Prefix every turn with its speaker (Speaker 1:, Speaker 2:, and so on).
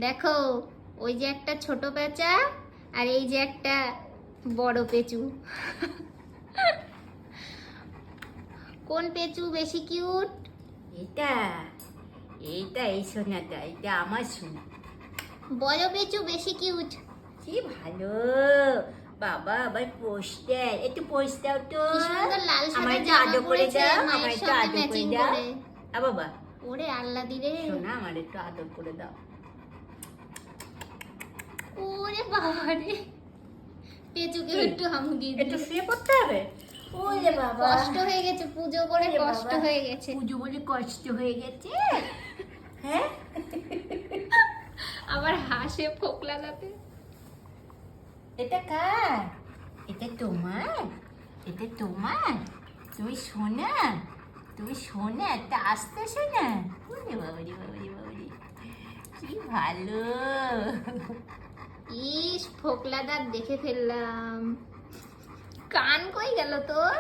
Speaker 1: দেখো, ওই যে একটা ছোট পেঁচা আর এই যে একটা বড় পেঁচু। কোন পেঁচু বেশি কিউট?
Speaker 2: এটা এইটা এই সোনাটা, এটা আমার সোনা।
Speaker 1: বড় পেঁচু বেশি কিউট।
Speaker 2: কি ভালো বাবা, আবার পোস্ট দেয়, একটু পোস্ট দাও তো।
Speaker 1: কি সুন্দর লাল
Speaker 2: আমার
Speaker 1: সাদা
Speaker 2: একটু
Speaker 1: জামা
Speaker 2: আদর করে
Speaker 1: পরেছে
Speaker 2: দাও, আমার
Speaker 1: মায়ের
Speaker 2: একটু
Speaker 1: সঙ্গে
Speaker 2: আদর করে
Speaker 1: ম্যাচিং
Speaker 2: দাও।
Speaker 1: করে।
Speaker 2: বাবা
Speaker 1: ওরে আল্লাহ দিলে,
Speaker 2: সোনা, আমার একটু আদর করে দাও।
Speaker 1: ওরে বাবা রে, পেঁচুকে একটু হামগি
Speaker 2: একটু শুয়ে পড়তে হবে। ওরে বাবা,
Speaker 1: কষ্ট হয়ে গেছে, পুজো করে
Speaker 2: ওরে
Speaker 1: কষ্ট
Speaker 2: বাবা।
Speaker 1: হয়ে গেছে।
Speaker 2: পুজো বলে কষ্ট হয়ে গেছে। হ্যাঁ,
Speaker 1: আবার হাসে ফোকলা দাঁতে।
Speaker 2: এটা কার? এটা তোমার? এটা তোমার? তুমি সোনা, তুমি সোনা, একটা আসতে সোনা। ওরে বাবারি বাবারি বাবারি, কি ভালো।
Speaker 1: ইস, ফোকলা দাঁত দেখে ফেললাম। কান কই গেল তোর?